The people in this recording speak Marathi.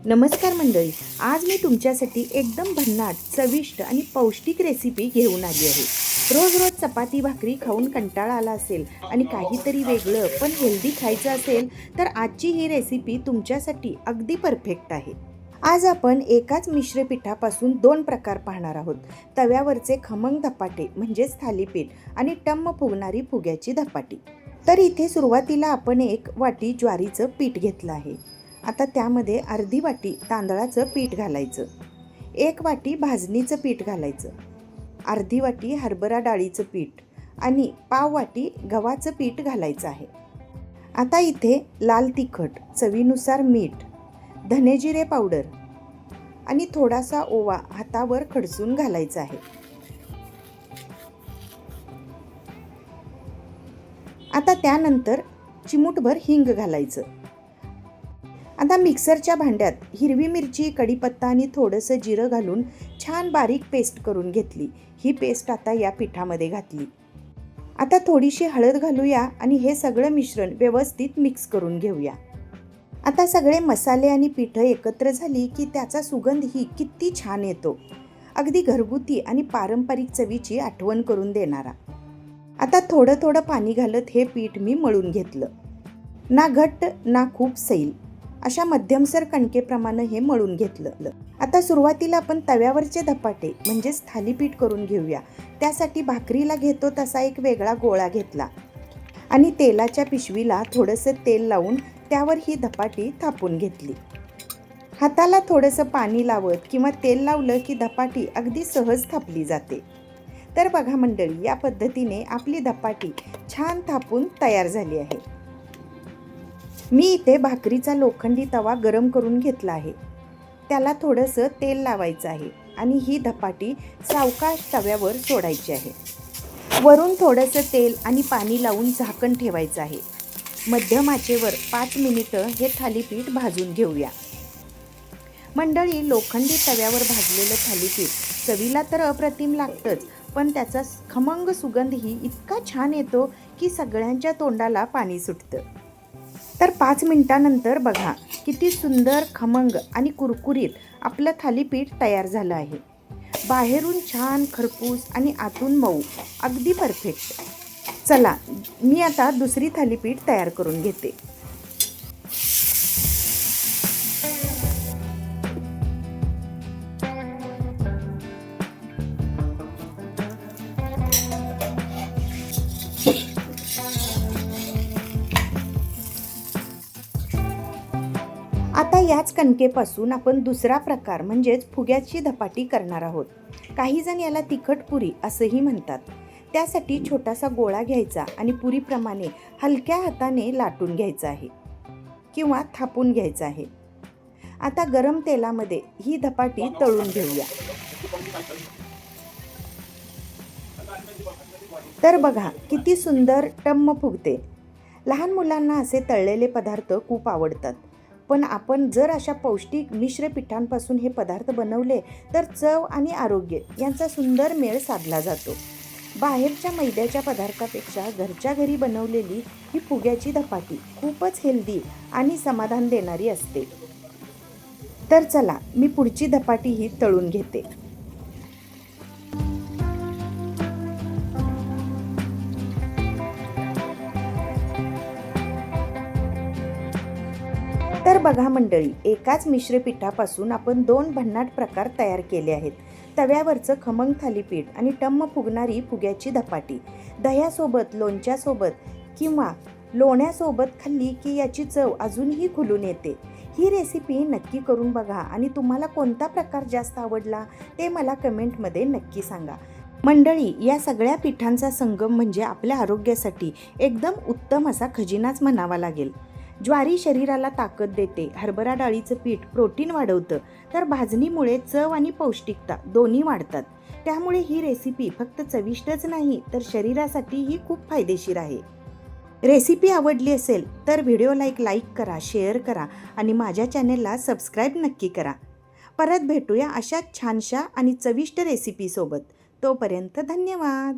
नमस्कार मंडळी, आज मी तुमच्यासाठी एकदम भन्नाट, चविष्ट आणि पौष्टिक रेसिपी घेऊन आली आहे। रोज रोज चपाती भाकरी खाऊन कंटाळा आला असेल आणि काहीतरी वेगळं पण हेल्दी खायचं असेल तर आजची ही रेसिपी तुमच्यासाठी अगदी परफेक्ट आहे। आज आपण एकाच मिश्र पिठापासून दोन प्रकार पाहणार आहोत। तव्यावरचे खमंग धपाटे म्हणजेच थालीपीठ आणि टम्म फुगणारी फुग्याची धपाटी। तर इथे सुरुवातीला आपण एक वाटी ज्वारीचं पीठ घेतलं आहे। आता त्यामध्ये अर्धी वाटी तांदळाचं पीठ घालायचं, एक वाटी भाजणीचं पीठ घालायचं, अर्धी वाटी हरभरा डाळीचं पीठ आणि पाव वाटी गव्हाचं पीठ घालायचं आहे। आता इथे लाल तिखट, चवीनुसार मीठ, धनेजिरे पावडर आणि थोडासा ओवा हातावर खडसून घालायचा आहे। आता त्यानंतर चिमूटभर हिंग घालायचं। आता मिक्सरच्या भांड्यात हिरवी मिरची, कढीपत्ता आणि थोडंसं जिरं घालून छान बारीक पेस्ट करून घेतली। ही पेस्ट आता या पिठामध्ये घातली। आता थोडीशी हळद घालूया आणि हे सगळं मिश्रण व्यवस्थित मिक्स करून घेऊया। आता सगळे मसाले आणि पीठं एकत्र झाली की त्याचा सुगंधही किती छान येतो, अगदी घरगुती आणि पारंपरिक चवीची आठवण करून देणारा। आता थोडं थोडं पाणी घालत हे पीठ मी मळून घेतलं। ना घट्ट ना खूप सैल, अशा मध्यमसर कणकेप्रमाणे हे मळून घेतलं। आता सुरुवातीला आपण तव्यावरचे धपाटे म्हणजेच थालीपीठ करून घेऊया। त्यासाठी भाकरीला घेतो तसा एक वेगळा गोळा घेतला आणि तेलाच्या पिशवीला थोडंसं तेल लावून त्यावर ही धपाटी थापून घेतली। हाताला थोडंसं पाणी लावत किंवा तेल लावलं की धपाटी अगदी सहज थापली जाते। तर बघा मंडळी, या पद्धतीने आपली धपाटी छान थापून तयार झाली आहे। मी इथे भाकरीचा लोखंडी तवा गरम करून घेतला आहे। त्याला थोडंसं तेल लावायचं आहे आणि ही धपाटी सावकाश तव्यावर सोडायची आहे। वरून थोडंसं तेल आणि पाणी लावून झाकण ठेवायचं आहे। मध्यम आचेवर 5 मिनिटं हे थालीपीठ भाजून घेऊया। मंडळी, लोखंडी तव्यावर भाजलेलं थालीपीठ चवीला तर अप्रतिम लागतंच, पण त्याचा खमंग सुगंधही इतका छान येतो की सगळ्यांच्या तोंडाला पाणी सुटतं। तर 5 मिनिटांनंतर बघा किती सुंदर, खमंग आणि कुरकुरीत आपलं थालीपीठ तयार झालं आहे। बाहेरून छान खरपूस आणि आतून मऊ, अगदी परफेक्ट। चला, मी आता दुसरी थालीपीठ तयार करून घेते। आता याच कणकेपासून आपण दुसरा प्रकार म्हणजेच फुग्याची धपाटी करणार आहोत। काही जण याला तिखट पुरी असंही म्हणतात। त्यासाठी छोटासा गोळा घ्यायचा आणि पुरीप्रमाणे हलक्या हाताने लाटून घ्यायचा आहे किंवा थापून घ्यायचा आहे। आता गरम तेलामध्ये ही धपाटी तळून घेऊया। तर बघा किती सुंदर टम्म फुगते। लहान मुलांना असे तळलेले पदार्थ खूप आवडतात, पण आपण जर अशा पौष्टिक मिश्र पिठांपासून हे पदार्थ बनवले तर चव आणि आरोग्य यांचा सुंदर मेळ साधला जातो। बाहेरच्या मैद्याच्या पदार्थापेक्षा घरच्या घरी बनवलेली ही फुग्याची धपाटी खूपच हेल्दी आणि समाधान देणारी असते। तर चला, मी पुढची धपाटी ही तळून घेते। तर बघा मंडळी, एकाच मिश्र पिठापासून आपण दोन भन्नाट प्रकार तयार केले आहेत। तव्यावरचं खमंग थालीपीठ आणि टम्म फुगणारी फुग्याची धपाटी। दह्यासोबत, लोणच्यासोबत किंवा लोण्यासोबत खाल्ली की याची चव अजूनही खुलून येते। ही रेसिपी नक्की करून बघा आणि तुम्हाला कोणता प्रकार जास्त आवडला ते मला कमेंटमध्ये नक्की सांगा। मंडळी, या सगळ्या पिठांचा संगम म्हणजे आपल्या आरोग्यासाठी एकदम उत्तम असा खजिनाच म्हणावा लागेल। ज्वारी शरीराला ताकद देते, हरभरा डाळीचं पीठ प्रोटीन वाढवतं, तर भाजणीमुळे चव आणि पौष्टिकता दोन्ही वाढतात। त्यामुळे ही रेसिपी फक्त चविष्टच नाही तर शरीरासाठीही खूप फायदेशीर आहे। रेसिपी आवडली असेल तर व्हिडिओला एक लाईक करा, शेअर करा आणि माझ्या चॅनेलला सबस्क्राईब नक्की करा। परत भेटूया अशाच छानशा आणि चविष्ट रेसिपीसोबत। तोपर्यंत धन्यवाद।